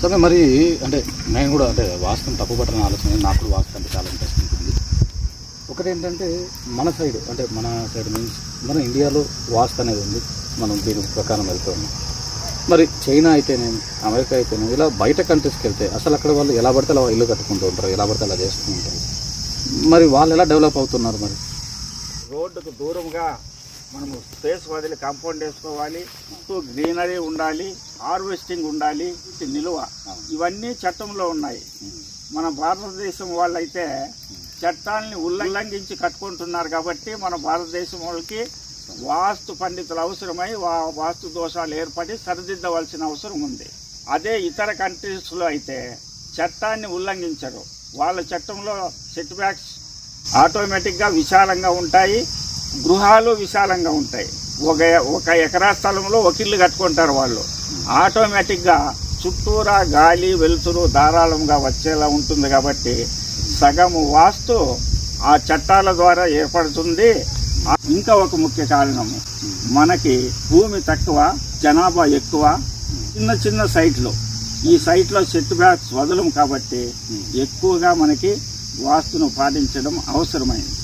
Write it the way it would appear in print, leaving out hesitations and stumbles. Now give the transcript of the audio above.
సరే మరి అంటే నేను కూడా అంటే వాస్తుని తప్పుపట్టని ఆలోచన, నాకు కూడా వాస్తు అంటే చాలా ఇంట్రెస్ట్ ఉంటుంది. ఒకటి ఏంటంటే మన సైడ్ అంటే మన సైడ్ మీన్స్ మన ఇండియాలో వాస్తు అనేది ఉంది, మనం దీని ప్రకారం వెళ్తున్నాం. మరి చైనా అయితేనేమి, అమెరికా అయితేనేమి, ఇలా బయట కంట్రీస్కి వెళ్తే అసలు అక్కడ వాళ్ళు ఎలా పడితే అలా ఇల్లు కట్టుకుంటూ ఉంటారు, ఎలా పడితే అలా చేస్తూ ఉంటారు. మరి వాళ్ళు ఎలా డెవలప్ అవుతున్నారు? మరి రోడ్డుకు దూరంగా మనము స్పేస్ వదిలి కాంపౌండ్ వేసుకోవాలి, గ్రీనరీ ఉండాలి, హార్వెస్టింగ్ ఉండాలి, నిలువ, ఇవన్నీ చట్టంలో ఉన్నాయి. మన భారతదేశం వాళ్ళైతే చట్టాలని ఉల్లంఘించి కట్టుకుంటున్నారు కాబట్టి మన భారతదేశం వాళ్ళకి వాస్తు పండితులు అవసరమై వాస్తు దోషాలు ఏర్పడి సరిదిద్దవలసిన అవసరం ఉంది. అదే ఇతర కంట్రీస్లో అయితే చట్టాన్ని ఉల్లంఘించరు. వాళ్ళ చట్టంలో సెట్ బ్యాక్స్ ఆటోమేటిక్గా విశాలంగా ఉంటాయి, గృహాలు విశాలంగా ఉంటాయి. ఒక ఎకరా స్థలంలో ఒక ఇల్లు కట్టుకుంటారు వాళ్ళు. ఆటోమేటిక్గా చుట్టూరా గాలి వెలుతురు ధారాళంగా వచ్చేలా ఉంటుంది కాబట్టి సగము వాస్తు ఆ చట్టాల ద్వారా ఏర్పడుతుంది. ఇంకా ఒక ముఖ్య కారణము, మనకి భూమి తక్కువ, జనాభా ఎక్కువ, చిన్న చిన్న సైట్లు. ఈ సైట్లో సెట్ బ్యాక్స్ వదలం కాబట్టి ఎక్కువగా మనకి వాస్తును పాటించడం అవసరమైంది.